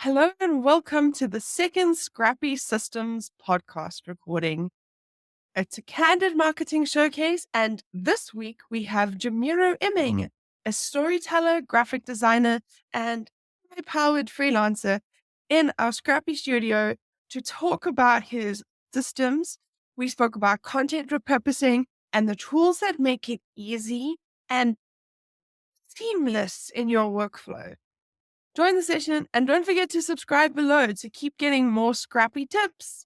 Hello and welcome to the second Scrappy Systems podcast recording. It's a candid marketing showcase, and this week we have Jomiro Eming, a storyteller, graphic designer, and high-powered freelancer in our Scrappy studio to talk about his systems. We spoke about content repurposing and the tools that make it easy and seamless in your workflow. Join the session and don't forget to subscribe below to keep getting more scrappy tips.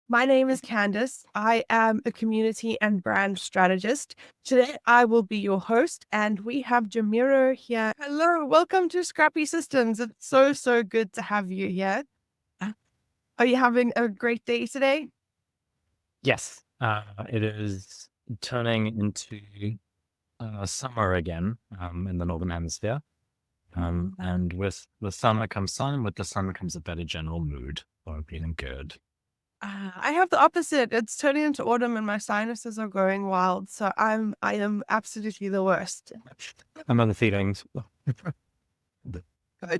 My name is Candice. I am a community and brand strategist. Today, I will be your host, and we have Jomiro here. Hello, welcome to Scrappy Systems. It's so good to have you here. Are you having a great day today? Yes, it is turning into summer again in the Northern Hemisphere. And with summer comes sun, with the sun comes a better general mood. So I'm feeling good. I have the opposite. It's turning into autumn and my sinuses are going wild. So I am absolutely the worst. I'm other feelings.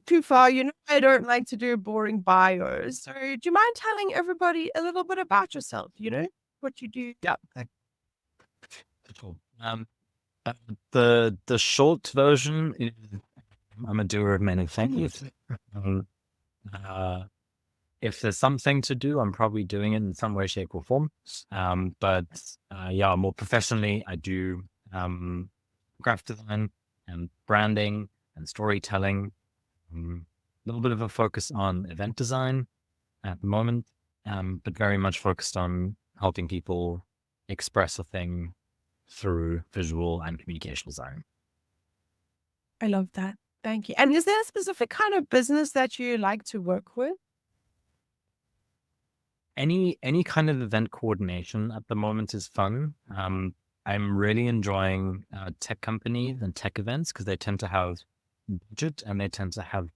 Too far. I don't like to do boring bios. So do you mind telling everybody a little bit about yourself? What you do? Yeah. Cool. Uh, the short version is I'm a doer of many things. Uh, if there's something to do, I'm probably doing it in some way, shape, or form. But more professionally, I do graphic design and branding and storytelling. A little bit of a focus on event design at the moment, but very much focused on helping people express a thing through visual and communication design. I love that. Thank you. And is there a specific kind of business that you like to work with? Any kind of event coordination at the moment is fun. I'm really enjoying tech companies and tech events because they tend to have budget and they tend to have,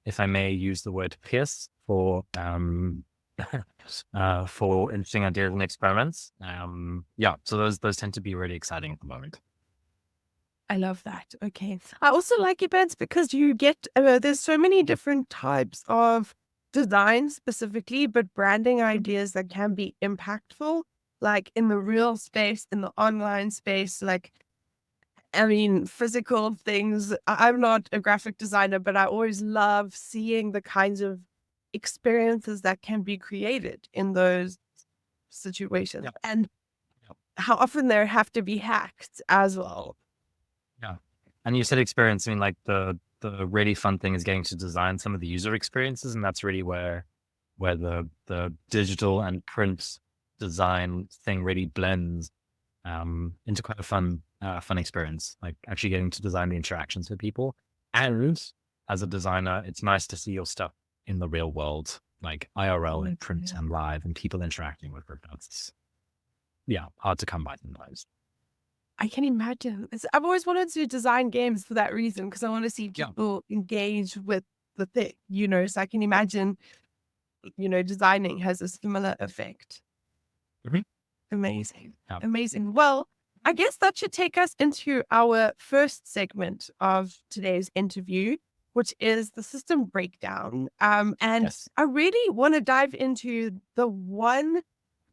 if I may use the word pierce for interesting ideas and experiments. So those tend to be really exciting at the moment. I love that. Okay. I also like events because you get, there's so many different types of design specifically, but branding ideas that can be impactful, like in the real space, in the online space, physical things. I'm not a graphic designer, but I always love seeing the kinds of experiences that can be created in those situations Yeah. and Yeah. how often they have to be hacked as well. Yeah. And you said experience, I mean, like the really fun thing is getting to design some of the user experiences. And that's really where the digital and print design thing really blends into quite a fun experience, like actually getting to design the interactions with people. And as a designer, it's nice to see your stuff in the real world, like IRL and print and live and people interacting with it. That's, hard to come by sometimes. I can imagine. I've always wanted to design games for that reason because I want to see Yeah. people engage with the thing, so I can imagine, designing has a similar effect. Mhm. Amazing. Yeah. Amazing. Well, I guess that should take us into our first segment of today's interview, which is the system breakdown. And Yes. I really want to dive into the one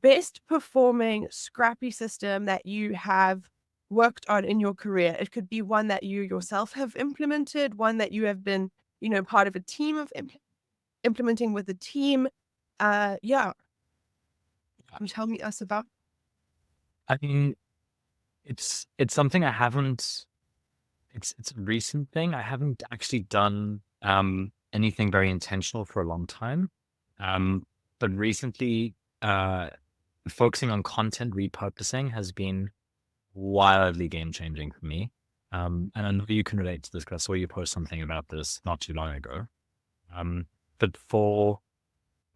best performing scrappy system that you have worked on in your career. It could be one that you yourself have implemented, one that you have been, part of a team of implementing with a team. Yeah. Can you tell me us about? I mean, it's something I haven't. It's a recent thing. I haven't actually done anything very intentional for a long time. But recently, focusing on content repurposing has been wildly game changing for me. And I know you can relate to this because I saw you post something about this not too long ago. But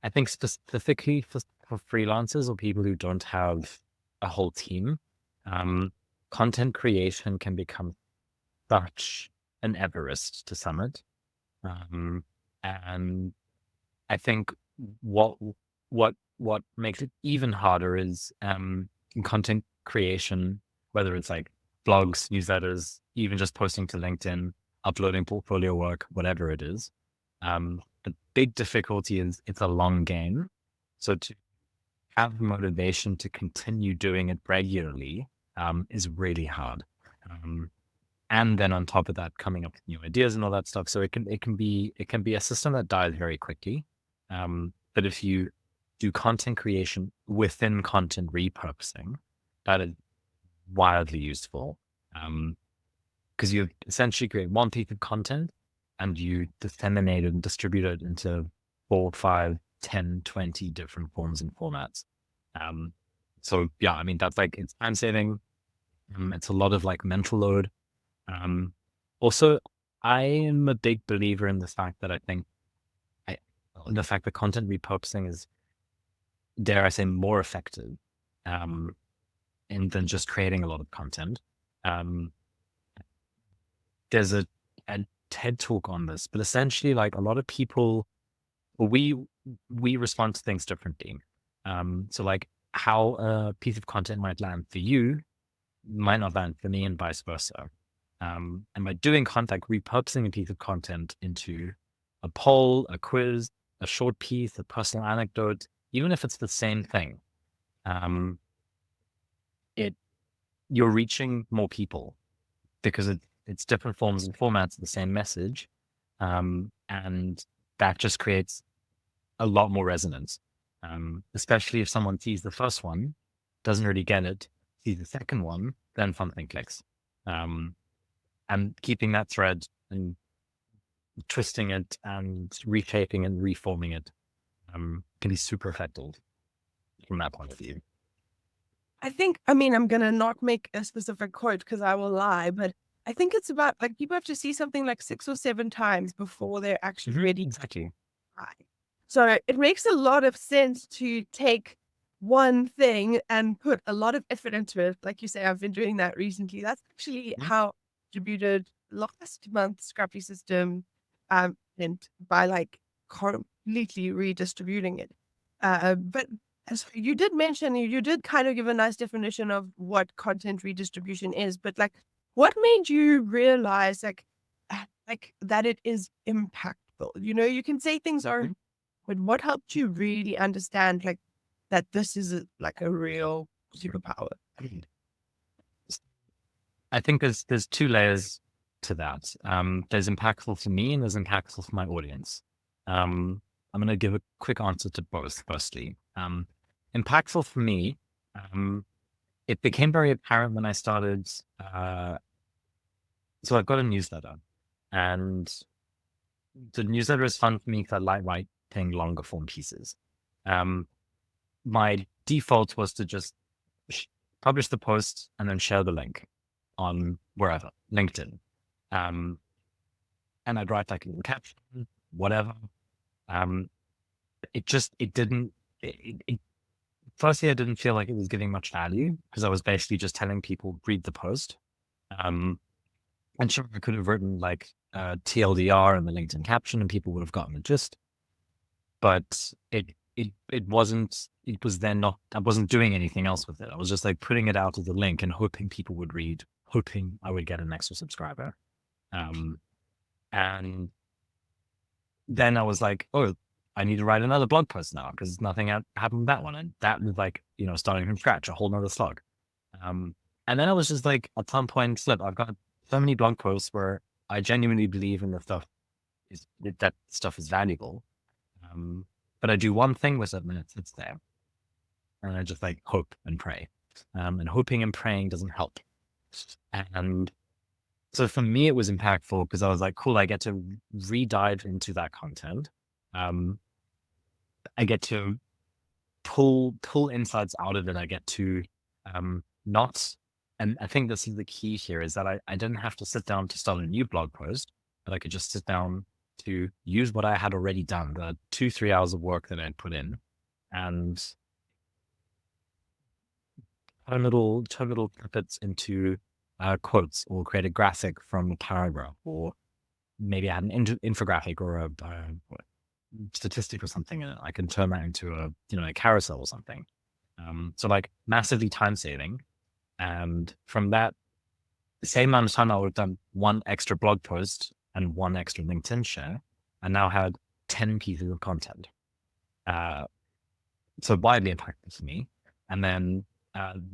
I think specifically for freelancers or people who don't have a whole team, content creation can become such an Everest to summit. And I think what what makes it even harder is in content creation, whether it's like blogs, newsletters, even just posting to LinkedIn. uploading portfolio work, whatever it is. The big difficulty is it's a long game. So to have motivation to continue doing it regularly is really hard. And then on top of that, coming up with new ideas and all that stuff. So it can be a system that dies very quickly. But if you do content creation within content repurposing, that is wildly useful. Because you essentially create one piece of content and you disseminate it and distribute it into 4, 5, 10, 20 different forms and formats. So yeah, I mean, that's like, it's time saving. It's a lot of like mental load. Also, I am a big believer in the fact that the fact that content repurposing is, dare I say, more effective than just creating a lot of content. There's a TED talk on this, but essentially, like, a lot of people, we respond to things differently. So like how a piece of content might land for you might not land for me, and vice versa. And by doing content, repurposing a piece of content into a poll, a quiz, a short piece, a personal anecdote, even if it's the same thing, you're reaching more people because it's different forms and formats of the same message. And that just creates a lot more resonance, especially if someone sees the first one, doesn't really get it, sees the second one, then something clicks. And keeping that thread and twisting it and reshaping and reforming it can be super effective from that point of view. I think, I mean, I'm going to not make a specific quote because I will lie, but I think it's about like people have to see something like 6 or 7 times before they're actually ready. Exactly. So it makes a lot of sense to take one thing and put a lot of effort into it. Like you say, I've been doing that recently. That's actually how I distributed last month's Scrappy System, and by like completely redistributing it. But as you did mention, you did kind of give a nice definition of what content redistribution is, but like, what made you realize like that it is impactful? You know, you can say things are, but what helped you really understand like that this is like a real superpower? I think there's 2 layers to that. There's impactful for me and there's impactful for my audience. I'm going to give a quick answer to both. Firstly, impactful for me, it became very apparent when I started. So I've got a newsletter, and the newsletter is fun for me because I like writing longer form pieces. My default was to just publish the post and then share the link on wherever, LinkedIn. And I'd write like a little caption, whatever. Firstly, I didn't feel like it was giving much value because I was basically just telling people, read the post. And sure, I could have written like TLDR in the LinkedIn caption and people would have gotten the gist. But it was then not, I wasn't doing anything else with it. I was just like putting it out as a link and hoping people would read, hoping I would get an extra subscriber. And then I was like, oh, I need to write another blog post now because nothing happened with that one. And that was like, starting from scratch, a whole nother slog. And then I was just like, at some point, look, I've got so many blog posts where I genuinely believe in that stuff is valuable. But I do one thing with it and it sits there. And I just like hope and pray. And hoping and praying doesn't help. And so for me, it was impactful because I was like, cool, I get to re-dive into that content. I get to pull insights out of it. I get to not, and I think this is the key here, is that I didn't have to sit down to start a new blog post, but I could just sit down to use what I had already done, the 2-3 hours of work that I'd put in, and turn little snippets into quotes, or create a graphic from a paragraph, or maybe I had an infographic or a statistic or something, and I can turn that into a carousel or something. So like massively time saving. And from that, the same amount of time I would have done one extra blog post and one extra LinkedIn share, I now had 10 pieces of content. So widely impactful to me. And then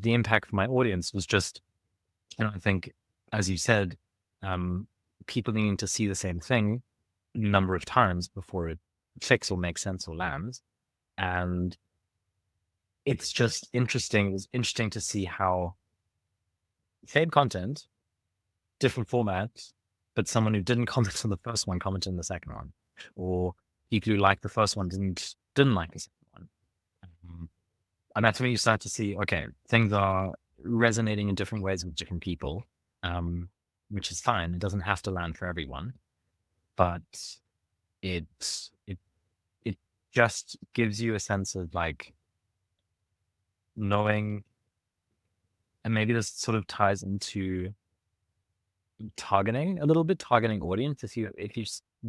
the impact for my audience was just, I think, as you said, people needing to see the same thing a number of times before it clicks or makes sense or lands. And it's just interesting. It was interesting to see how same content, different formats, but someone who didn't comment on the first one commented on the second one, or people who liked the first one didn't like the second one. And that's when you start to see, okay, things are resonating in different ways with different people, which is fine. It doesn't have to land for everyone, but it it just gives you a sense of like knowing, and maybe this sort of ties into targeting a little bit, targeting audience. If you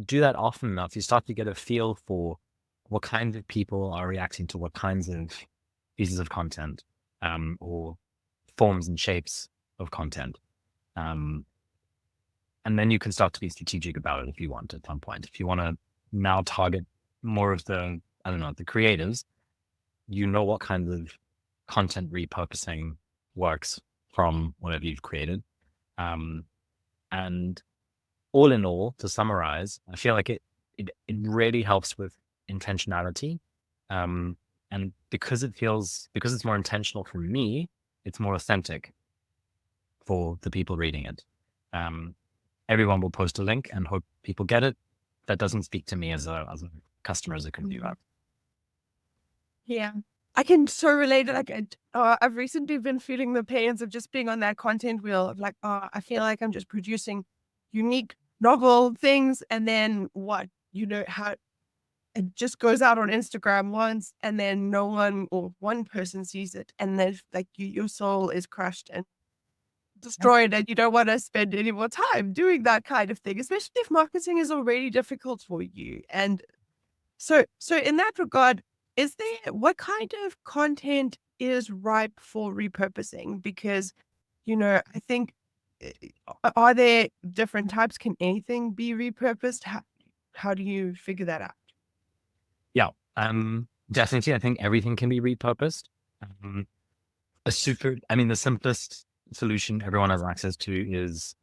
do that often enough, you start to get a feel for what kinds of people are reacting to what kinds of pieces of content, or forms and shapes of content. And then you can start to be strategic about it if you want at some point. If you want to now target more of the, I don't know, the creatives, you know what kinds of content repurposing works from whatever you've created. And all in all, to summarize, I feel like it really helps with intentionality. And because it's more intentional for me, it's more authentic for the people reading it. Everyone will post a link and hope people get it. That doesn't speak to me as a customer, as a consumer. Yeah. I can so relate. Like, I've recently been feeling the pains of just being on that content wheel of like, I feel like I'm just producing unique, novel things. And then how it just goes out on Instagram once and then no one or one person sees it. And then like your soul is crushed and destroyed and you don't want to spend any more time doing that kind of thing, especially if marketing is already difficult for you. And so in that regard, what kind of content is ripe for repurposing? Because, I think, are there different types? Can anything be repurposed? How do you figure that out? Yeah, definitely. I think everything can be repurposed. Um, the simplest solution everyone has access to is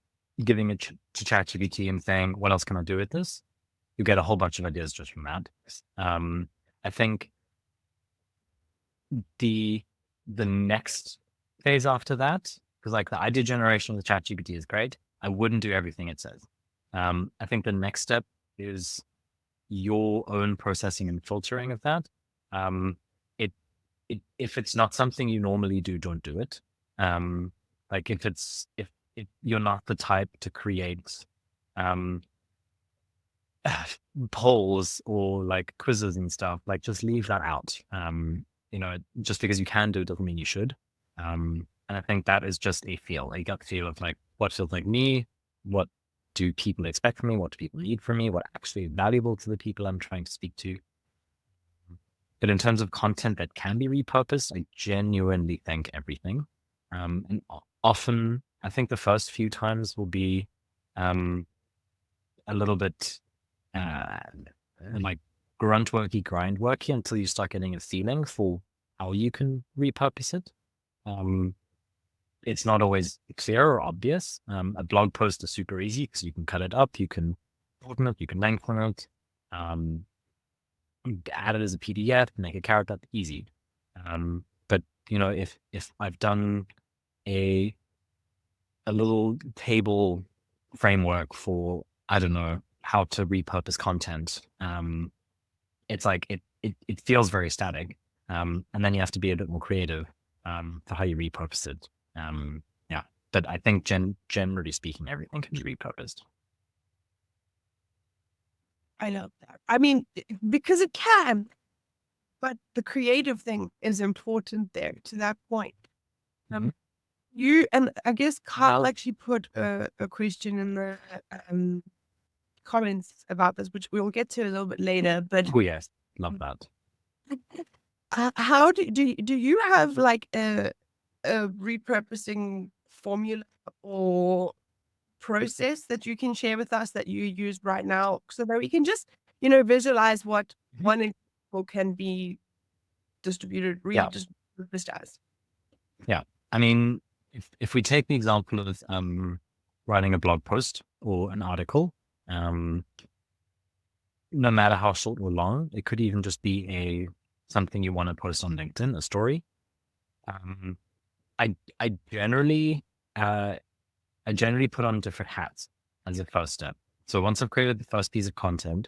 giving it to ChatGPT and saying, what else can I do with this? You get a whole bunch of ideas just from that. I think the next phase after that, because like the idea generation with ChatGPT is great. I wouldn't do everything it says. I think the next step is your own processing and filtering of that. It, if it's not something you normally do, don't do it. Like if you're not the type to create polls or like quizzes and stuff, like just leave that out. Just because you can do it doesn't mean you should. And I think that is just a gut feel of like what feels like me, what do people expect from me, what do people need from me, what actually is valuable to the people I'm trying to speak to. But in terms of content that can be repurposed, I genuinely think everything. And often, I think the first few times will be a little bit like grunt worky, grind worky until you start getting a feeling for how you can repurpose it. It's not always clear or obvious. A blog post is super easy because you can cut it up, you can shorten it, you can lengthen it, add it as a PDF, make a character, easy. But if I've done a little table framework for, I don't know, how to repurpose content, it's like it feels very static. And then you have to be a bit more creative for how you repurpose it. Yeah. But I think generally speaking, everything can be repurposed. I love that. I mean, because it can, but the creative thing is important there to that point. And I guess Carl actually put a question in the comments about this, which we'll get to a little bit later. But Oh yes, love that. how do you have like a repurposing formula or process that you can share with us that you use right now so that we can just, visualize what Mhm. one example can be distributed, Yeah. repurposed as? Yeah. I mean, if we take the example of writing a blog post or an article, um, no matter how short or long, it could even just be something you want to post on LinkedIn, a story. Um, I generally uh, I generally put on different hats as a first step. So once I've created the first piece of content,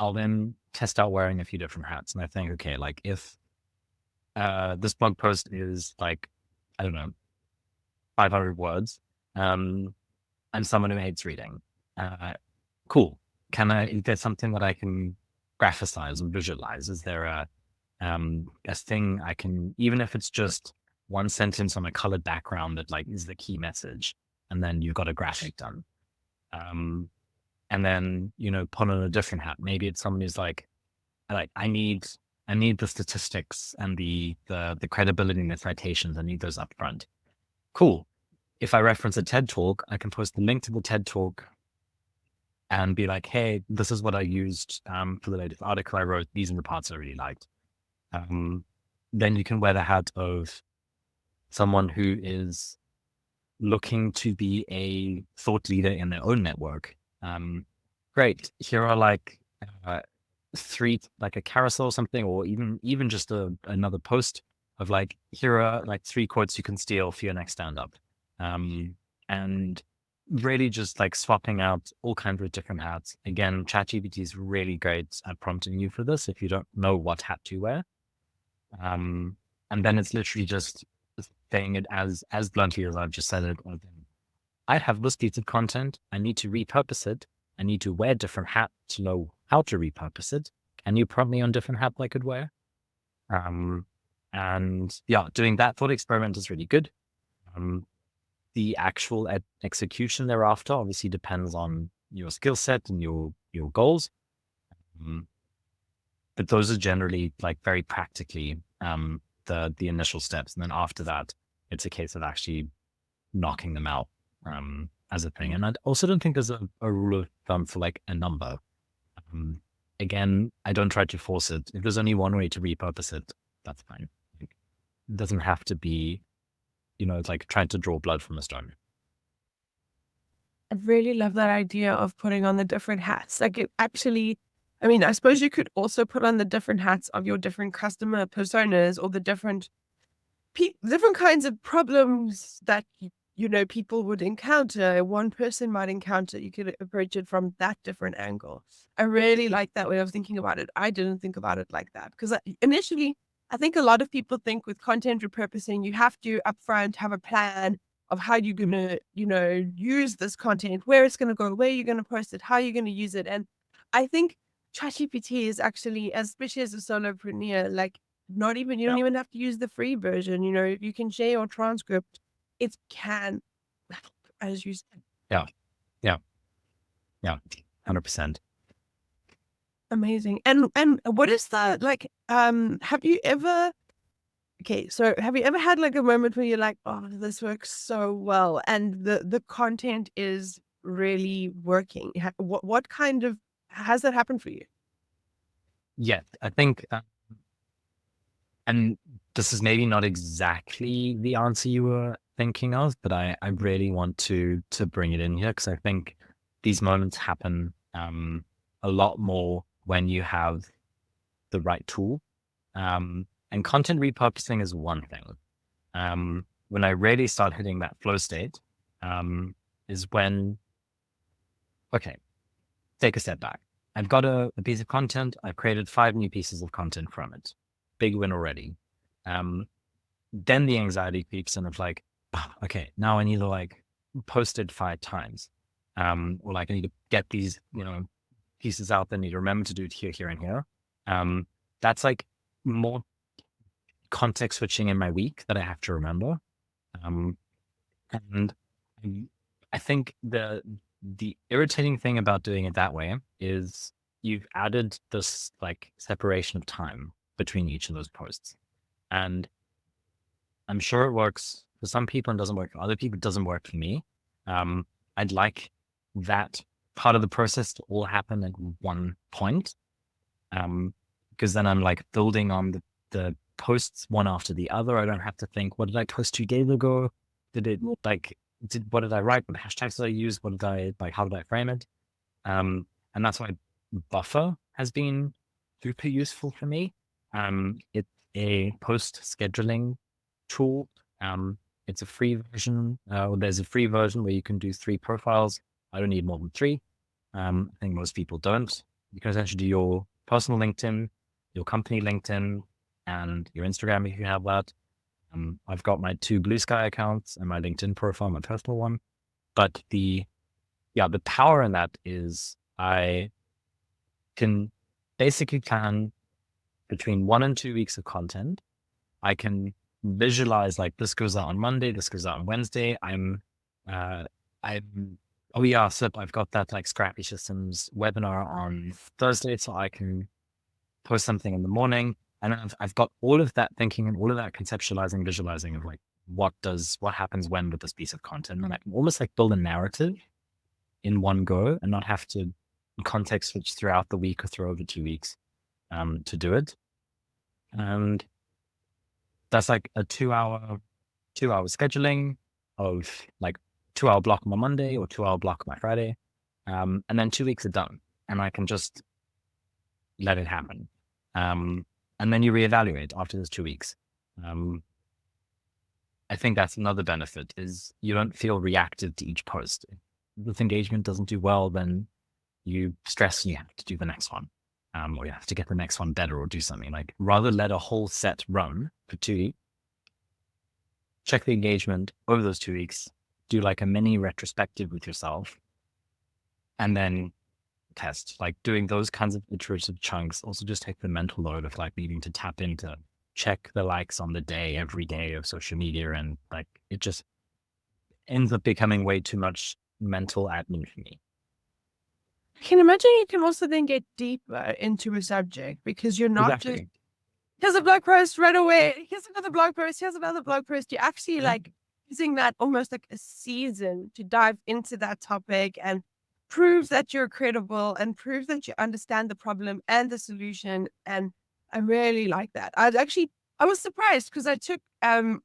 I'll then test out wearing a few different hats, and I think, okay, like if this blog post is like, I don't know, 500 words. I'm someone who hates reading. Uh, cool. Is there something that I can graphicize or visualize? Is there a thing I can, even if it's just one sentence on a colored background that like is the key message, and then you've got a graphic done. Um, and then, put on a different hat. Maybe it's someone who's like, I need the statistics and the credibility and the citations. I need those up front. Cool. If I reference a TED talk, I can post the link to the TED talk and be like, hey, this is what I used for the latest article I wrote. These are the parts I really liked. Um, then you can wear the hat of someone who is looking to be a thought leader in their own network. Great. Here are like uh, three, like a carousel or something, or even just another post of like, here are like three quotes you can steal for your next stand up. And really just like swapping out all kinds of different hats. Again, ChatGPT is really great at prompting you for this if you don't know what hat to wear. Um, and then it's literally just saying it as bluntly as I've just said it. I have this piece of content. I need to repurpose it. I need to wear different hats to know how to repurpose it. Can you prompt me on different hats I could wear? And yeah, doing that thought experiment is really good. The actual execution thereafter obviously depends on your skill set and your goals. Um, but those are generally like very practically the initial steps. And then after that, it's a case of actually knocking them out as a thing. And I also don't think there's a rule of thumb for like a number. Um, Again, I don't try to force it. If there's only one way to repurpose it, that's fine. Like, it doesn't have to be, it's like trying to draw blood from a stone. I really love that idea of putting on the different hats. Like it actually, I mean, I suppose you could also put on the different hats of your different customer personas or the different kinds of problems that people would encounter. One person might encounter. You could approach it from that different angle. I really like that way of thinking about it. I didn't think about it like that because initially, I think a lot of people think with content repurposing, you have to upfront have a plan of how you're gonna, use this content, where it's gonna go, where you're gonna post it, how you're gonna use it. And I think ChatGPT is actually, especially as a solopreneur, like not even, you Yeah. don't even have to use the free version. You can share your transcript. It can help, as you said. Yeah. Yeah. Yeah. 100%. Amazing. And what is that like? Have you ever had like a moment where you're like, oh, this works so well, and the content is really working? What kind of has that happened for you? Yeah. I think, and this is maybe not exactly the answer you were thinking of, but I really want to bring it in here because I think these moments happen a lot more when you have the right tool. And content repurposing is one thing. When I really start hitting that flow state, is when, okay, take a step back. I've got a piece of content. I've created 5 new pieces of content from it. Big win already. Um, then the anxiety peaks and it's like, "Ah, okay, now I need to like post it 5 times. Or like I need to get these, pieces out. Then I need to remember to do it here, here, and here. Um, that's like more context switching in my week that I have to remember. Um, and I I think the irritating thing about doing it that way is you've added this like separation of time between each of those posts. And I'm sure it works for some people and doesn't work for other people. It doesn't work for me. Um, I'd like that part of the process to all happen at one point. Because then I'm like building on the posts one after the other. I don't have to think, what did I post 2 days ago? What did I write? What hashtags did I use? How did I frame it? And that's why Buffer has been super useful for me. It's a post scheduling tool. It's a free version. There's a free version where you can do 3 profiles. I don't need more than 3. I think most people don't. You can essentially do your personal LinkedIn, your company LinkedIn, and your Instagram if you have that. I've got my 2 Blue Sky accounts and my LinkedIn profile, my personal one. But the power in that is I can basically plan between 1 and 2 weeks of content. I can visualize like this goes out on Monday, this goes out on Wednesday. So I've got that like Scrappy Systems webinar on Thursday, so I can post something in the morning. And I've got all of that thinking and all of that conceptualizing, visualizing of like, what happens when with this piece of content. And I can almost like build a narrative in one go and not have to context switch throughout the week or through over 2 weeks to do it. And that's like a 2-hour scheduling of like 2-hour block on my Monday or 2-hour block on my Friday. And then 2 weeks are done and I can just let it happen. And then you reevaluate after those 2 weeks. I think that's another benefit is you don't feel reactive to each post. If engagement doesn't do well, then you stress and you have to do the next one. Or you have to get the next one better or do something. Like rather let a whole set run for 2 weeks, check the engagement over those 2 weeks, do like a mini retrospective with yourself, and then test. Like doing those kinds of iterative chunks also just take the mental load of like needing to tap into check the likes on the day, every day of social media. And like, it just ends up becoming way too much mental admin for me. I can imagine you can also then get deeper into a subject because you're not just, here's a blog post right away, here's another blog post, here's another blog post. You're actually like using that almost like a season to dive into that topic and prove that you're credible and prove that you understand the problem and the solution. And I really like that. I was surprised because I took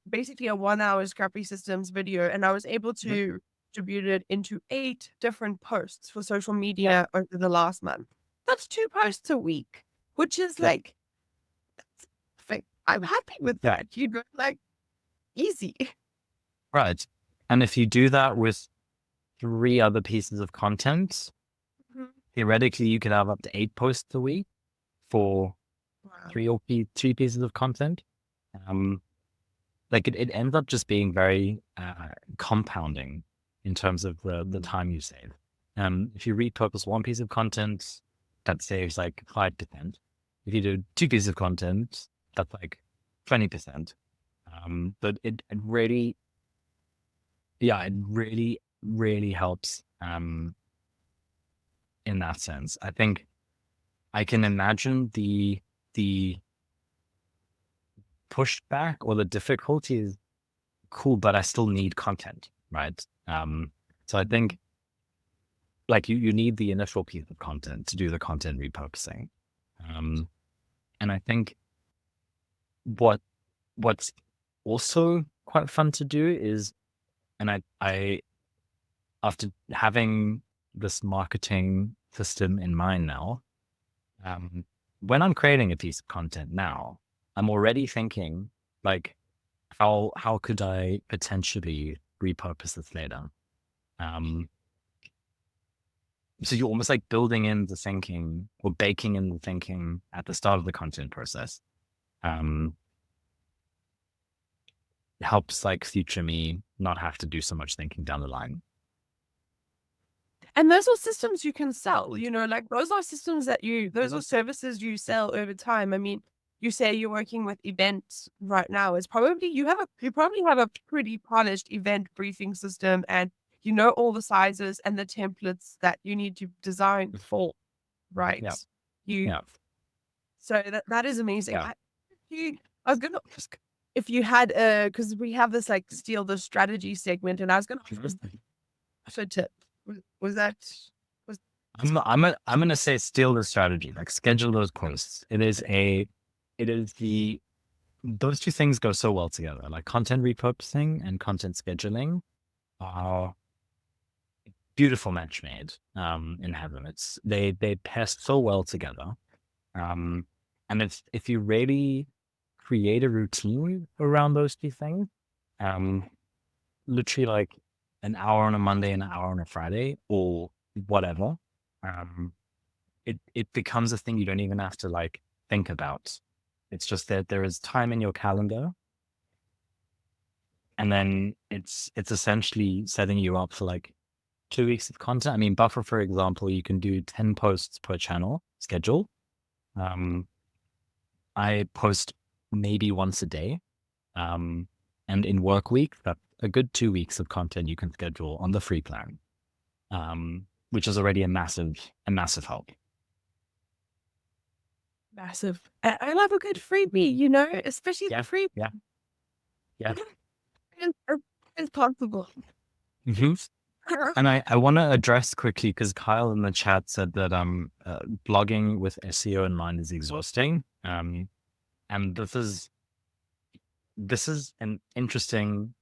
basically a 1-hour Scrappy Systems video and I was able to distribute it into 8 different posts for social media over the last month. That's 2 posts a week, which is like, that's perfect. I'm happy with that. You know, like easy. Right. And if you do that with 3 other pieces of content, theoretically you could have up to 8 posts a week for 3 pieces of content. Like it ends up just being very compounding in terms of the time you save. If you repurpose 1 piece of content, that saves like 5%. If you do 2 pieces of content, that's like 20%. But it really helps in that sense. I think I can imagine the pushback or the difficulty is cool, but I still need content, right? So I think like you need the initial piece of content to do the content repurposing. And I think what's also quite fun to do is, and I after having this marketing system in mind now, when I'm creating a piece of content now, I'm already thinking like, how could I potentially repurpose this later? So you're almost like building in the thinking or baking in the thinking at the start of the content process. Helps like future me not have to do so much thinking down the line. And those are systems you can sell, you know, like those are systems those are services you sell over time. I mean, you say you're working with events right now. It's probably, you probably have a pretty polished event briefing system and you know all the sizes and the templates that you need to design for, right? So that is amazing. I was going to ask if you had because we have this like steal the strategy segment and I was going to ask for tips. Was that was I'm gonna say steal the strategy, like schedule those posts. It is those two things go so well together. Like content repurposing and content scheduling are beautiful match made in heaven. They pair so well together. Um, and if you really create a routine around those two things, um, literally like an hour on a Monday and an hour on a Friday or whatever, um, it becomes a thing you don't even have to like think about. It's just that there is time in your calendar, and then it's essentially setting you up for like 2 weeks of content. I mean, Buffer, for example, you can do 10 posts per channel schedule. Um, I post maybe once a day. And in work week, that's a good 2 weeks of content you can schedule on the free plan, which is already a massive help. massive. I love a good freebie, especially the Yeah, free. yeah, yeah. It's possible. hmm And I want to address quickly because Kyle in the chat said that blogging with SEO in mind is exhausting. And this is an interesting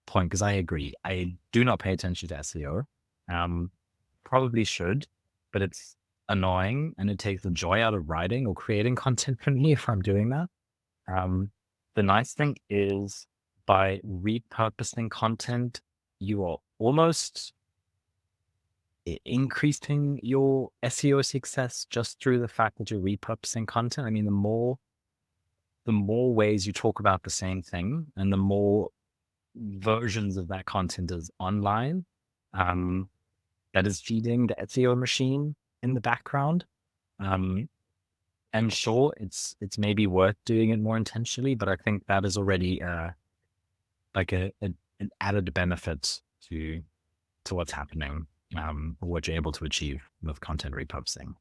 point because I agree. I do not pay attention to SEO. Probably should, but it's annoying and it takes the joy out of writing or creating content for me if I'm doing that. The nice thing is by repurposing content, you are almost increasing your SEO success just through the fact that you're repurposing content. I mean, the more ways you talk about the same thing and the more versions of that content is online, that is feeding the SEO machine in the background. And sure, it's maybe worth doing it more intentionally, but I think that is already like an added benefit to what's happening, or what you're able to achieve with content repurposing.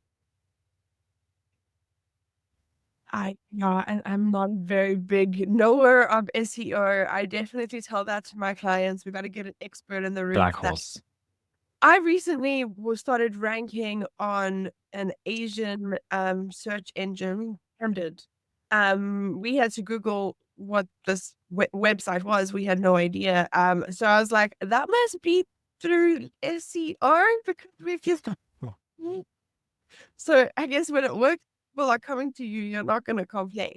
I'm not a very big knower of SEO. I definitely tell that to my clients. We got to get an expert in the room Black for that. horse. I recently started ranking on an Asian search engine. We had to Google what this website was. We had no idea. So I was like, that must be through SEO because we've just. So I guess when it works, people are coming to you. You're not going to complain,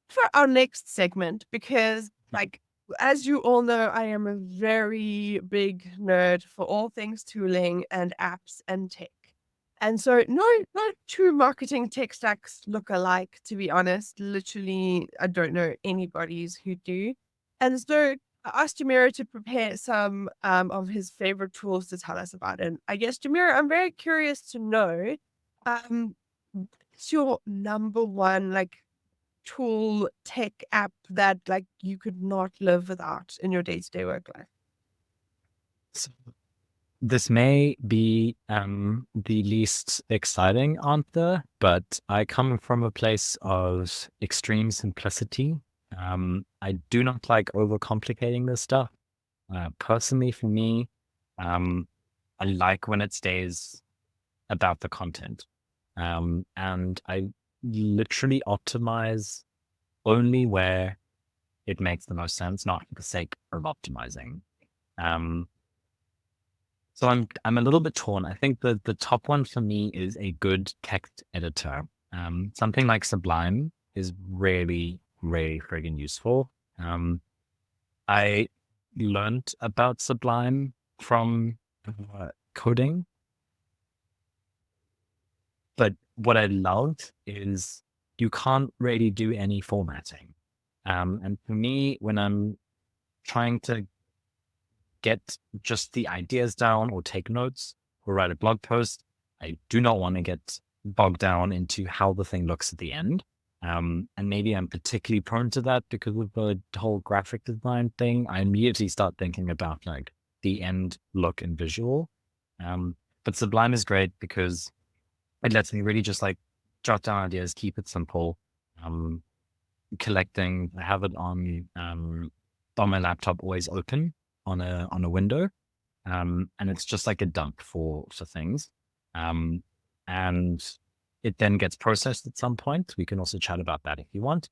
For our next segment, because like as you all know, I am a very big nerd for all things tooling and apps and tech. And so not two marketing tech stacks look alike, to be honest. Literally, I don't know anybody's who do. And so I asked Jomiro to prepare some of his favorite tools to tell us about it. And I guess, Jomiro, I'm very curious to know, what's your number one like tool, tech app that like you could not live without in your day-to-day work life? So this may be the least exciting answer, but I come from a place of extreme simplicity. I do not like overcomplicating this stuff. Personally, for me, I like when it stays about the content. And I literally optimize only where it makes the most sense, not for the sake of optimizing. So I'm a little bit torn. I think the top one for me is a good text editor. Something like Sublime is really, really friggin' useful. I learned about Sublime from coding, but what I loved is you can't really do any formatting. And for me, when I'm trying to get just the ideas down or take notes or write a blog post, I do not want to get bogged down into how the thing looks at the end. And maybe I'm particularly prone to that because of the whole graphic design thing. I immediately start thinking about like the end look and visual. But Sublime is great because it lets me really just like jot down ideas, keep it simple. Collecting, I have it on on my laptop always open on a window. And it's just like a dump for things. Um, and it then gets processed at some point. We can also chat about that if you want.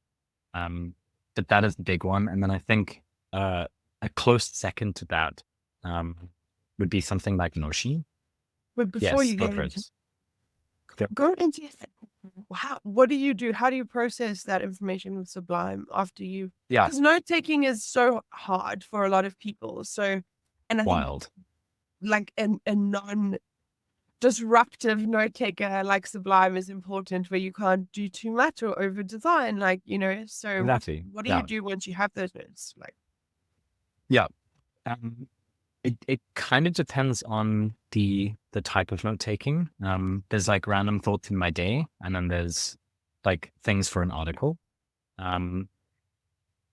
But that is the big one. And then I think a close second to that would be something like Notion. But before Yes, you go get for into it. Yep. go into what do you do? How do you process that information with Sublime after you? Yeah, Because note taking is so hard for a lot of people. So, and I think wild. like a non disruptive note taker like Sublime is important, where you can't do too much or over design. Like, so Exactly. what do you Yeah. do once you have those notes? Like, Yeah. Um, it kind of depends on the type of note taking. There's like random thoughts in my day, and then there's like things for an article. Um,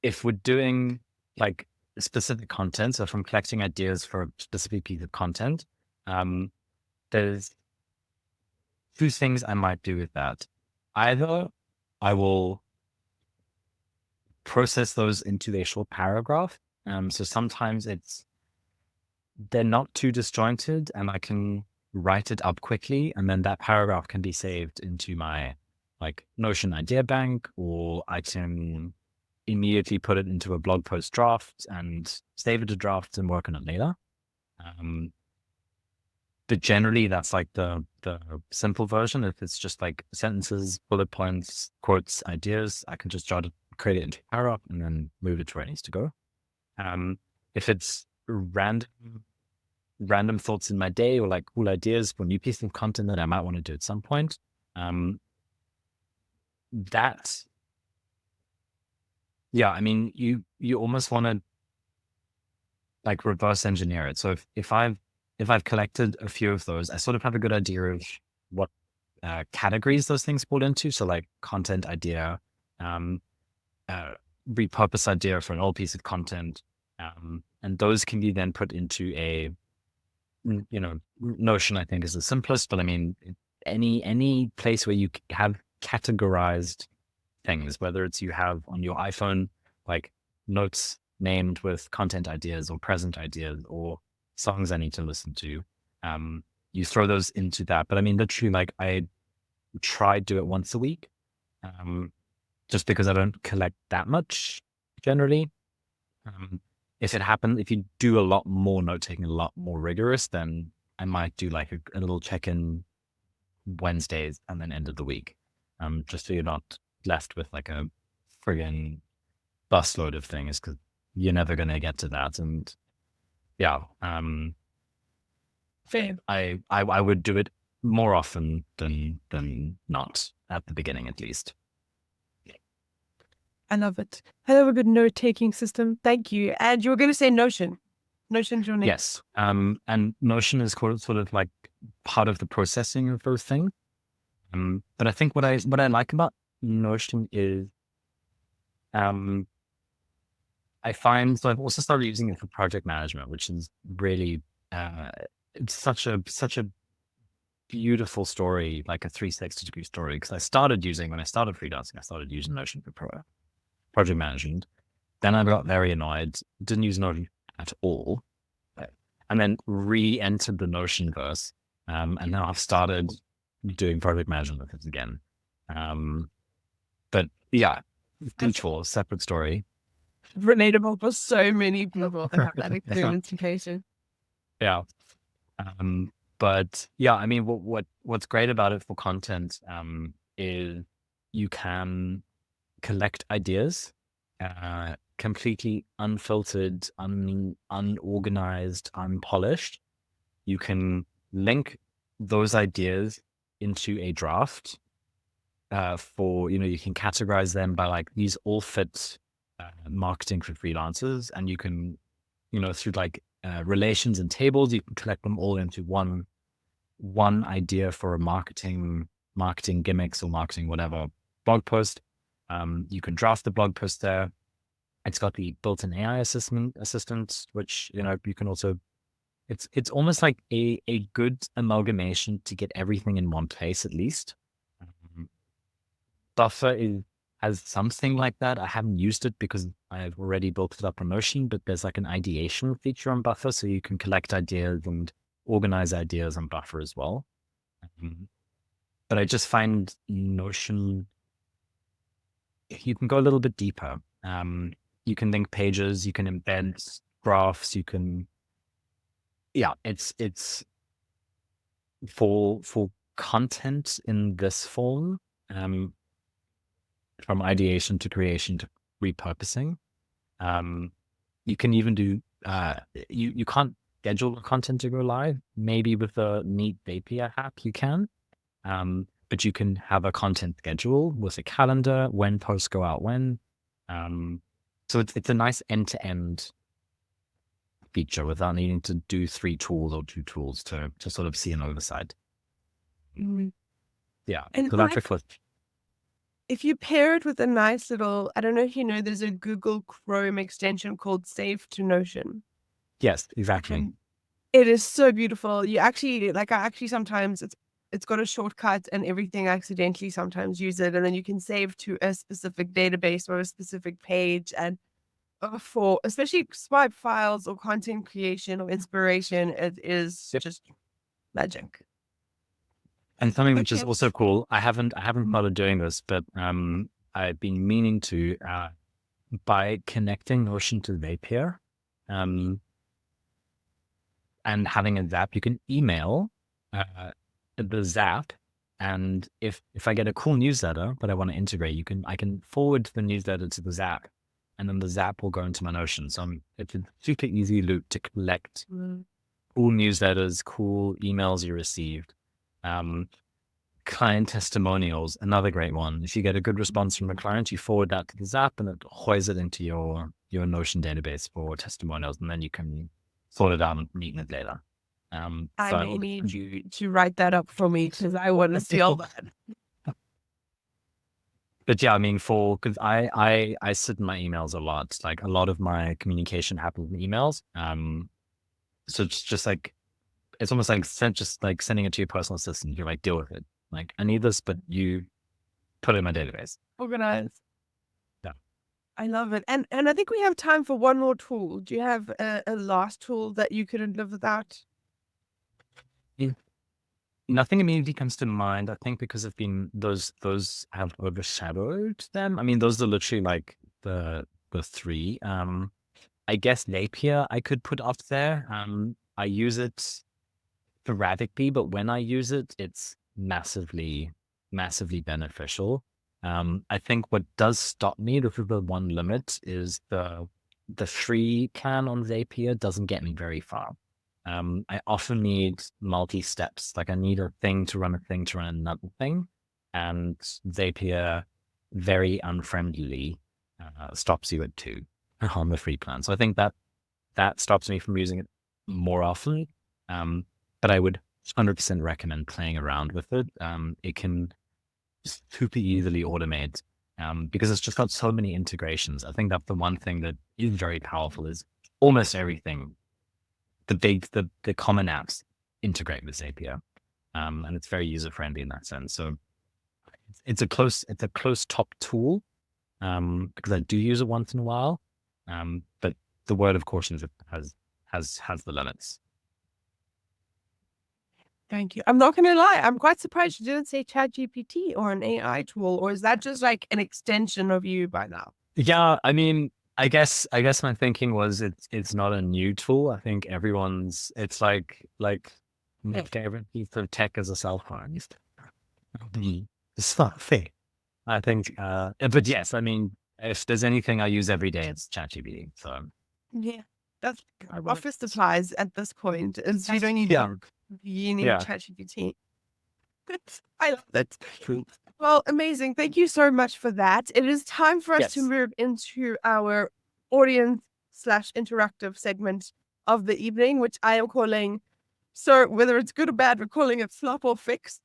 if we're doing like specific content, so if I'm collecting ideas for a specific piece of content, there's two things I might do with that. Either I will process those into a short paragraph. So sometimes they're not too disjointed and I can write it up quickly. And then that paragraph can be saved into my like Notion idea bank, or I can immediately put it into a blog post draft and save it to drafts and work on it later. But generally that's like the simple version. If it's just like sentences, bullet points, quotes, ideas, I can just jot it, create it into a paragraph and then move it to where it needs to go. If it's random thoughts in my day or like cool ideas for new piece of content that I might want to do at some point, that, yeah, I mean, you almost want to like reverse engineer it. So if I've collected a few of those, I sort of have a good idea of what categories those things fall into. So like content idea, repurpose idea for an old piece of content, and those can be then put into a Notion. I think is the simplest, but I mean any place where you have categorized things, whether it's you have on your iPhone like notes named with content ideas or present ideas or songs I need to listen to, you throw those into that. But I mean, literally, like I try to do it once a week, just because I don't collect that much generally. If you do a lot more note taking, a lot more rigorous, then I might do like a little check in Wednesdays and then end of the week, just so you're not left with like a friggin' busload of things, because you're never going to get to that. And yeah, fair. I would do it more often than not at the beginning, at least. I love it. I love a good note taking system. Thank you. And you were going to say Notion. Notion's your name. Yes. And Notion is sort of like part of the processing of those things. But I think what I like about Notion is, I find, so I've also started using it for project management, which is really, it's such a beautiful story, like a 360-degree story. Because when I started freelancing, I started using Notion for project management. Then I got very annoyed, didn't use Notion at all, and then re-entered the Notion verse. And now I've started doing project management with it again. But yeah, each separate story. Relatable for so many people that have that experience in occasion. Yeah. But yeah, I mean, what's great about it for content is you can collect ideas, completely unfiltered, unorganized, unpolished. You can link those ideas into a draft you can categorize them by like these all fit marketing for freelancers, and you can, through like relations and tables, you can collect them all into one idea for a marketing gimmicks or marketing whatever blog post. You can draft the blog post there. It's got the built-in AI assistant, which you can also. It's almost like a good amalgamation to get everything in one place at least. Buffer is has something like that. I haven't used it because I've already built it up on Notion, but there's like an ideation feature on Buffer, so you can collect ideas and organize ideas on Buffer as well. But I just find Notion, you can go a little bit deeper. You can link pages, you can embed graphs, you can, it's for content in this form, from ideation to creation to repurposing. You can even do, you can't schedule content to go live. Maybe with a neat API app, you can. But you can have a content schedule with a calendar, when posts go out when. So it's a nice end-to-end feature without needing to do 3 tools or 2 tools to sort of see an oversight. Yeah. And So that's a clip. if you pair it with a nice little, I don't know if you know, there's a Google Chrome extension called Save to Notion. Yes, exactly. And it is so beautiful. You actually, like, I actually sometimes it's got a shortcut and everything. I accidentally sometimes use it, and then you can save to a specific database or a specific page. And for especially swipe files or content creation or inspiration, it is just magic. And something which is Okay. also cool, I haven't started doing this, but I've been meaning to, by connecting Notion to Zapier, and having a Zap, you can email the Zap, and if I get a cool newsletter that I want to integrate, I can forward the newsletter to the Zap, and then the Zap will go into my Notion. So it's a super easy loop to collect cool newsletters, cool emails you received. Client testimonials, another great one. If you get a good response from a client, you forward that to the Zap and it hoys it into your Notion database for testimonials, and then you can sort it out and meet it later. I may need you to write that up for me because I want to see all that. But yeah, I mean, because I sit in my emails a lot. Like a lot of my communication happens in emails. So it's just like, it's almost like just like sending it to your personal assistant. You're like, deal with it. Like, I need this, but you put it in my database. Organized. Yeah. I love it. And I think we have time for one more tool. Do you have a last tool that you couldn't live without? Nothing immediately comes to mind. I think because of those have overshadowed them. I mean, those are literally like the 3. I guess Napier I could put up there. I use it sporadically, but when I use it, it's massively beneficial. I think what does stop me, this is the one limit, is the free plan on Zapier doesn't get me very far. I often need multi-steps. Like I need a thing to run a thing to run another thing. And Zapier very unfriendlily stops you at 2 on the free plan. So I think that stops me from using it more often. But I would 100% recommend playing around with it. It can super easily automate because it's just got so many integrations. I think that's the one thing that is very powerful is almost everything. The common apps integrate with Zapier, and it's very user friendly in that sense. So it's a close top tool because I do use it once in a while, but the word of caution is it has the limits. Thank you. I'm not going to lie. I'm quite surprised you didn't say ChatGPT or an AI tool, or is that just like an extension of you by now? Yeah, I mean, I guess my thinking was it's not a new tool. I think it's like my favorite piece of tech is a cell phone. It's not fair. I think, but yes, I mean, if there's anything I use every day, it's ChatGPT. So Yeah, that's office supplies at this point. Is you don't need you need ChatGPT. Good. I love that. Well, amazing. Thank you so much for that. It is time for us to move into our audience/interactive segment of the evening, which I am calling. So whether it's good or bad, we're calling it flop or fix.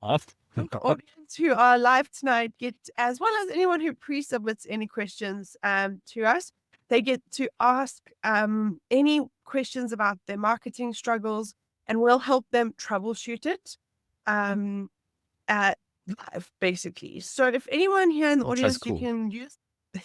The audience who are live tonight get, as well as anyone who pre-submits any questions to us, they get to ask any questions about their marketing struggles, and we'll help them troubleshoot it. live, basically. So if anyone here in the That's audience, you cool. can use,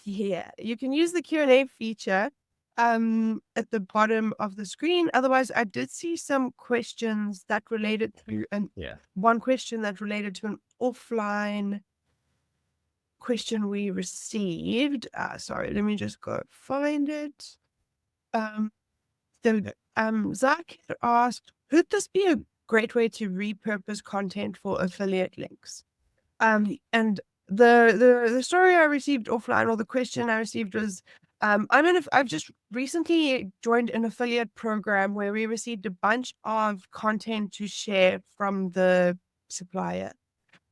yeah, you can use the Q&A feature at the bottom of the screen. Otherwise, I did see some questions that related to, and Yeah. one question that related to an offline question we received. Sorry, let me just go find it. Um, so, Zach had asked, could this be a great way to repurpose content for affiliate links? And the story I received offline, or the question I received was, I've just recently joined an affiliate program where we received a bunch of content to share from the supplier.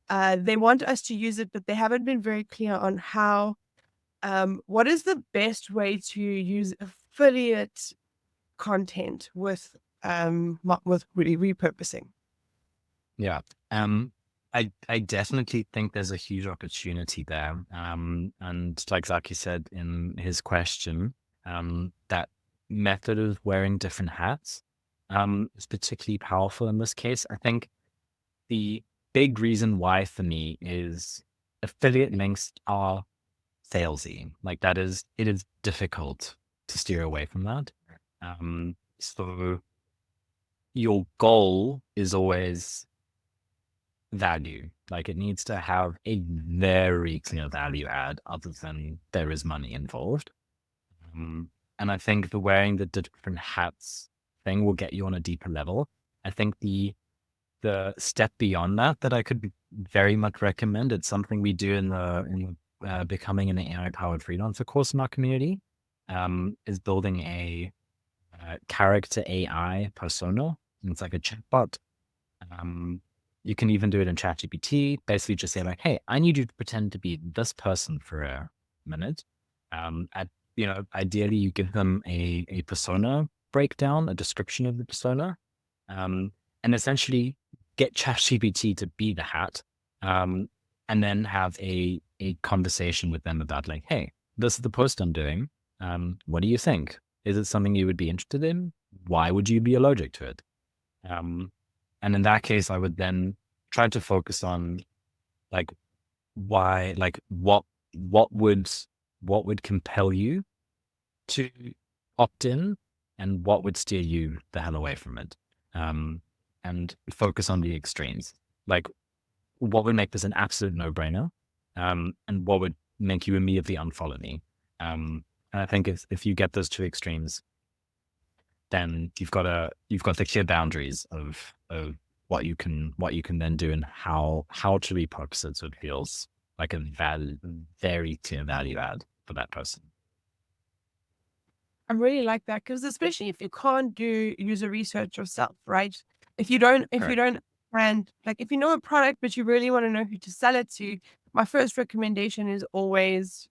They want us to use it, but they haven't been very clear on how. What is the best way to use affiliate content with repurposing? Yeah. Um, I definitely think there's a huge opportunity there. And like Zaki said in his question, that method of wearing different hats, is particularly powerful in this case. I think the big reason why for me is affiliate links are salesy. Like it is difficult to steer away from that. So your goal is always value. Like it needs to have a very clear value add other than there is money involved. Um, and I think the wearing the different hats thing will get you on a deeper level. I think the step beyond that I could very much recommend. It's something we do in the becoming an AI powered freelancer course in our community. Is building a character AI persona. It's like a chatbot. Um, you can even do it in ChatGPT. Basically, just say like, "Hey, I need you to pretend to be this person for a minute." At ideally, you give them a persona breakdown, a description of the persona, um, and essentially get ChatGPT to be the hat, um, and then have a conversation with them about like, "Hey, this is the post I'm doing. What do you think? Is it something you would be interested in? Why would you be allergic to it?" Um, and in that case, I would then try to focus on like why, like what would what would compel you to opt in, and what would steer you the hell away from it. Um, and focus on the extremes. Like what would make this an absolute no brainer, and what would make you immediately unfollow me. And I think if you get those two extremes, then you've got the clear boundaries of what you can then do and how to repurpose it so it feels like a very clear value add for that person. I really like that, because especially if you can't do user research yourself, right? If you don't, and like if you know a product but you really want to know who to sell it to, my first recommendation is always,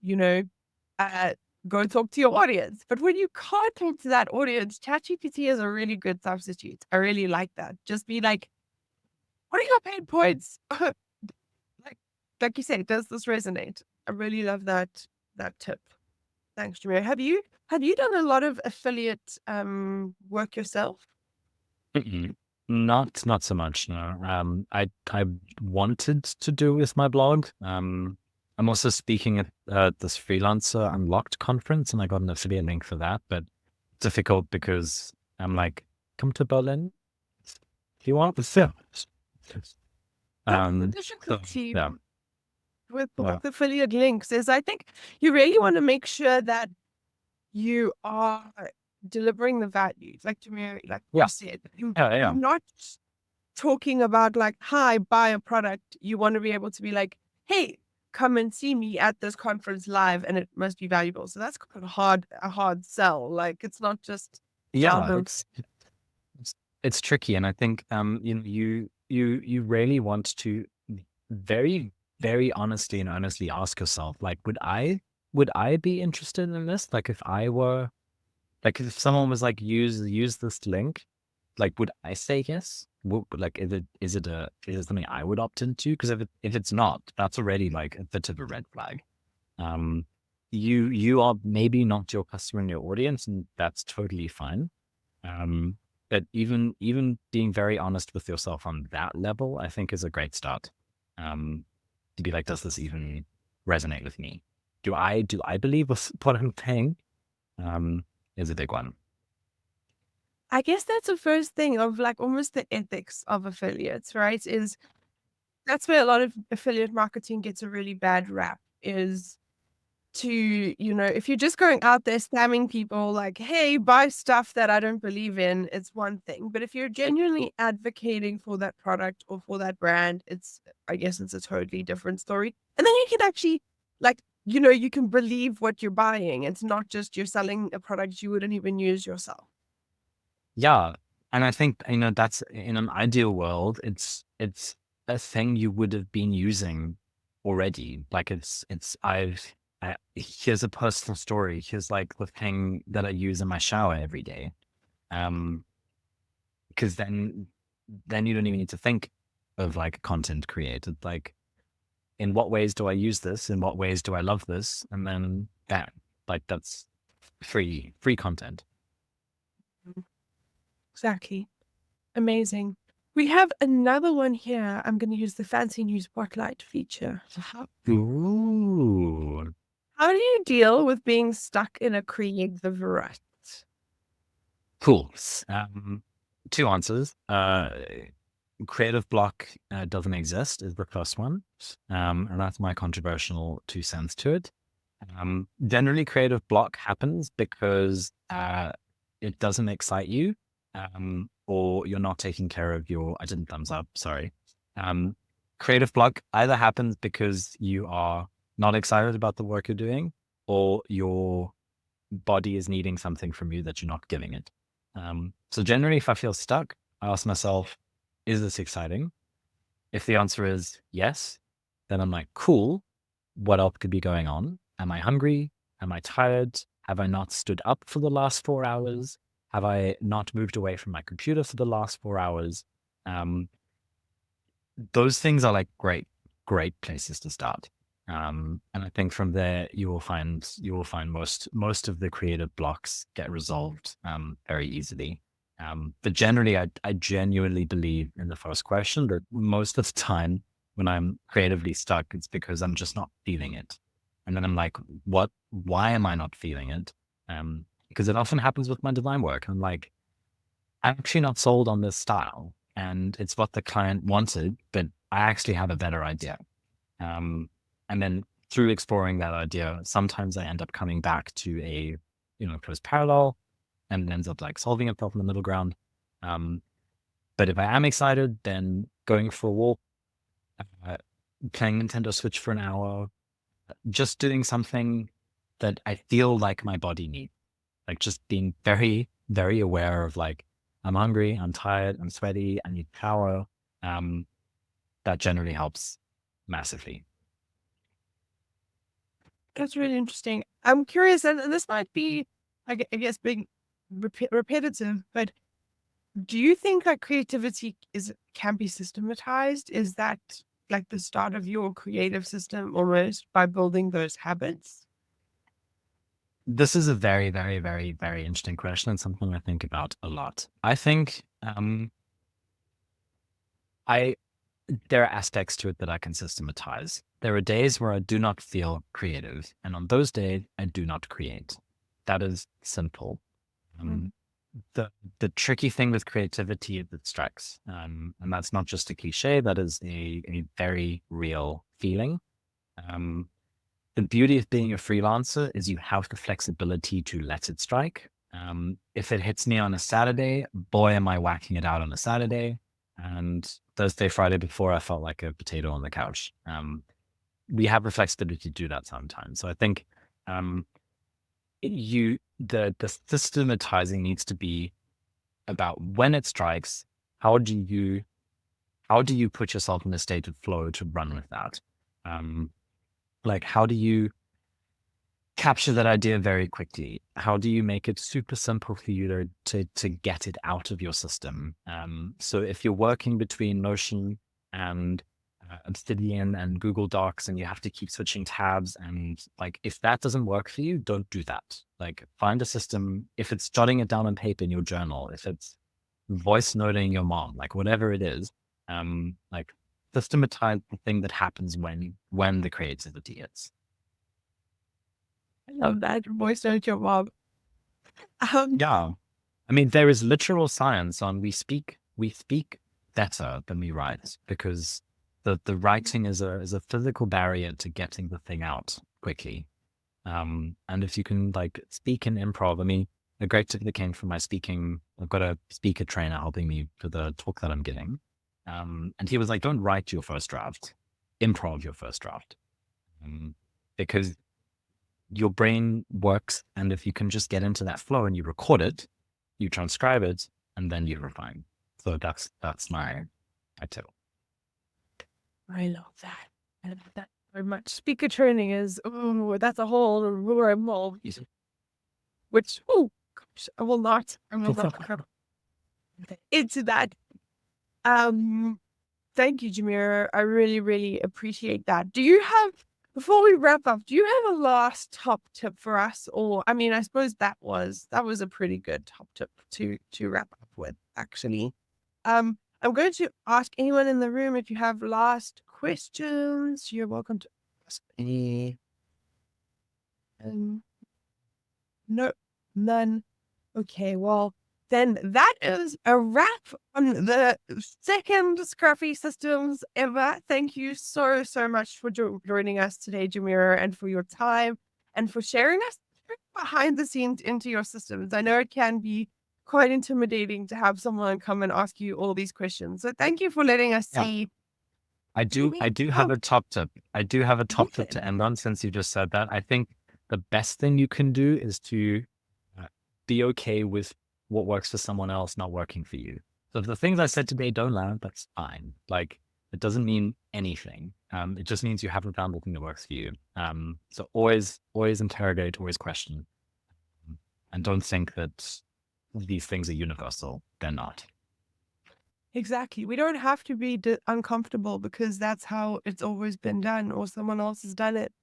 uh, go talk to your audience. But when you can't talk to that audience, ChatGPT is a really good substitute. I really like that. Just be like, what are your pain points? like like you said, does this resonate? I really love that tip. Thanks, Jamir. Have you done a lot of affiliate work yourself? Mm-mm. Not so much. No. I wanted to do with my blog. I'm also speaking at this freelancer unlocked conference, and I got an affiliate link for that. But difficult because I'm like, come to Berlin. Do you want the film? That's the So difficulty yeah, with yeah, affiliate links, is I think you really want to make sure that you are delivering the value, like Jamir, like you yeah, said. You're yeah. not talking about like, hi, buy a product. You want to be able to be like, hey, come and see me at this conference live, and it must be valuable. So that's kind of a hard sell. Like it's not just tell Yeah, them. it's tricky, and I think you really want to very very honestly and honestly ask yourself, like, would I be interested in this? Like, if I were like, if someone was like, use this link, like, would I say yes? Like, is it something I would opt into? Because if it's not, that's already like a bit of a red flag. Um, you are maybe not your customer and your audience, and that's totally fine. Um, but even being very honest with yourself on that level, I think is a great start. to be like, does this even resonate with me? Do I believe what I'm paying? Is a big one. I guess that's the first thing of like almost the ethics of affiliates, right? Is that's where a lot of affiliate marketing gets a really bad rap is to, if you're just going out there spamming people like, hey, buy stuff that I don't believe in, it's one thing. But if you're genuinely advocating for that product or for that brand, I guess it's a totally different story. And then you can actually, like, you can believe what you're buying. It's not just you're selling a product you wouldn't even use yourself. Yeah. And I think, that's in an ideal world, it's a thing you would have been using already. Like here's a personal story. Here's like the thing that I use in my shower every day. Um, because then you don't even need to think of like content created. Like, in what ways do I use this? In what ways do I love this? And then bam, like that's free content. Mhm. Exactly. Amazing. We have another one here. I'm going to use the fancy new spotlight feature. Ooh. How do you deal with being stuck in a creative rut? Cool. Two answers. Creative block doesn't exist is the first one. And that's my controversial 2 cents to it. Generally, creative block happens because it doesn't excite you, or you're not taking care of your. I didn't thumbs up. Sorry. Creative block either happens because you are not excited about the work you're doing, or your body is needing something from you that you're not giving it. So generally, if I feel stuck, I ask myself, is this exciting? If the answer is yes, then I'm like, cool. What else could be going on? Am I hungry? Am I tired? Have I not stood up for the last 4 hours? Have I not moved away from my computer for the last 4 hours? Um, those things are like great places to start. And I think from there you will find most of the creative blocks get resolved very easily. But generally, I genuinely believe in the first question that most of the time when I'm creatively stuck, it's because I'm just not feeling it. And then I'm like, why am I not feeling it? Because it often happens with my design work. I'm like, I'm actually not sold on this style, and it's what the client wanted, but I actually have a better idea. Um, and then through exploring that idea, sometimes I end up coming back to a, close parallel, and it ends up like solving a problem in the middle ground. Um, but if I am excited, then going for a walk, uh, playing Nintendo Switch for an hour, just doing something that I feel like my body needs, like just being very, very aware of like, I'm hungry, I'm tired, I'm sweaty, I need power. Um, that generally helps massively. That's really interesting. I'm curious, and this might be, I guess, being repetitive, but do you think that creativity can be systematized? Is that like the start of your creative system almost by building those habits? This is a very, very, very, very interesting question and something I think about a lot. I think I there are aspects to it that I can systematize. There are days where I do not feel creative, and on those days I do not create. That is simple. Mm. Um, the tricky thing with creativity is it strikes, and that's not just a cliche. That is a very real feeling. Um, the beauty of being a freelancer is you have the flexibility to let it strike. If it hits me on a Saturday, boy, am I whacking it out on a Saturday. And Thursday, Friday before, I felt like a potato on the couch. We have the flexibility to do that sometimes. So I think um, the systematizing needs to be about when it strikes. How do you put yourself in a state of flow to run with that? Like, how do you capture that idea very quickly? How do you make it super simple for you to get it out of your system? So if you're working between Notion and Obsidian and Google Docs, and you have to keep switching tabs, and like if that doesn't work for you, don't do that. Like find a system. If it's jotting it down on paper in your journal, if it's voice noting your mom, like whatever it is, like systematize the thing that happens when the creativity is. I love that. Voice note your mom. Um, Yeah. I mean, there is literal science on we speak better than we write because the writing is a physical barrier to getting the thing out quickly. And if you can like speak in improv, I mean, a great tip that came from my speaking, I've got a speaker trainer helping me for the talk that I'm giving. And he was like, don't write your first draft, improv your first draft. Because your brain works. And if you can just get into that flow and you record it, you transcribe it, and then you refine. So that's my tip. I love that. I love that very much. Speaker training is, oh, that's a whole realm, which, oh, gosh, I will not come into that. Thank you, Jomiro. I really, really appreciate that. Before we wrap up, do you have a last top tip for us? Or, I mean, I suppose that was a pretty good top tip to wrap up with, actually. I'm going to ask anyone in the room if you have last questions. You're welcome to ask any. No, none. Okay, well, then that is a wrap on the second Scrappy Systems ever. Thank you so, so much for joining us today, Jomiro, and for your time and for sharing us behind the scenes into your systems. I know it can be quite intimidating to have someone come and ask you all these questions. So thank you for letting us Yeah. see. I do have a top tip. I do have a top tip to end on since you just said that. I think the best thing you can do is to be okay with what works for someone else not working for you. So if the things I said today don't land, that's fine. Like it doesn't mean anything. It just means you haven't found the thing that works for you. So always interrogate, always question, and don't think that these things are universal. They're not. Exactly. We don't have to be uncomfortable because that's how it's always been done or someone else has done it.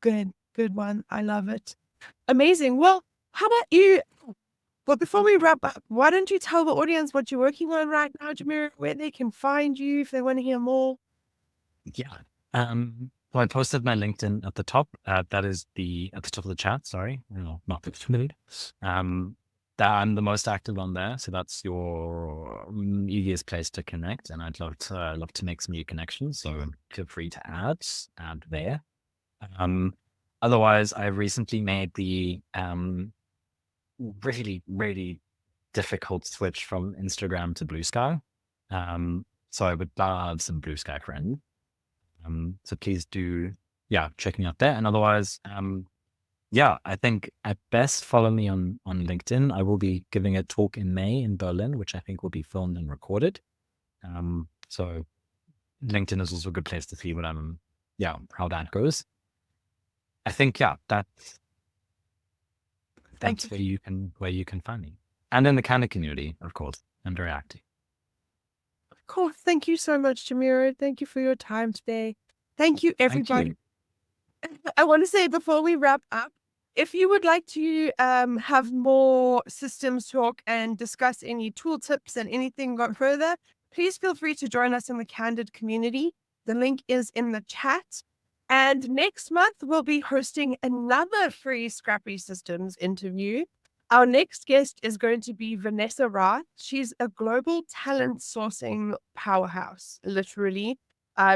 Good one. I love it. Amazing. Well, how about you? Well, before we wrap up, why don't you tell the audience what you're working on right now, Jomiro, where they can find you if they want to hear more? Yeah. So I posted my LinkedIn at the top. That is at the top of the chat. Sorry, no, not the familiar. That I'm the most active on there, so that's your easiest place to connect. And I'd love to make some new connections. So feel free to add there. Otherwise, I recently made the really really difficult switch from Instagram to Blue Sky. So I would love some Blue Sky friends. So please do, check me out there. And otherwise, I think at best follow me on LinkedIn. I will be giving a talk in May in Berlin, which I think will be filmed and recorded. So LinkedIn is also a good place to see how that goes. I think, that's where you can find me. And in the Canada community, of course. I'm very active. Of course. Thank you so much, Jomiro. Thank you for your time today. Thank you, everybody. Thank you. I want to say before we wrap up, if you would like to have more systems talk and discuss any tool tips and anything further, please feel free to join us in the Candid community. The link is in the chat. And next month, we'll be hosting another free Scrappy Systems interview. Our next guest is going to be Vanessa Rath. She's a global talent sourcing powerhouse, literally.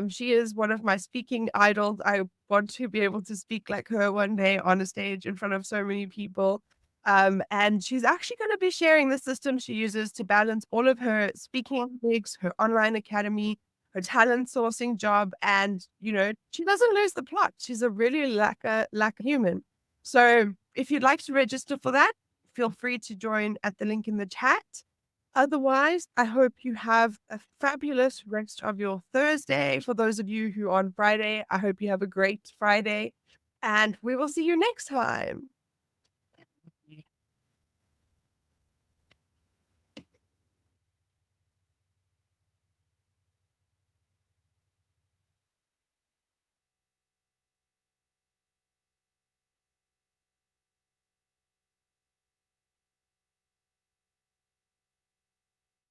She is one of my speaking idols. I want to be able to speak like her one day on a stage in front of so many people. And she's actually going to be sharing the system she uses to balance all of her speaking gigs, her online academy, her talent sourcing job. And, she doesn't lose the plot. She's a really like a human. So if you'd like to register for that, feel free to join at the link in the chat. Otherwise, I hope you have a fabulous rest of your Thursday. For those of you who are on Friday, I hope you have a great Friday. And we will see you next time.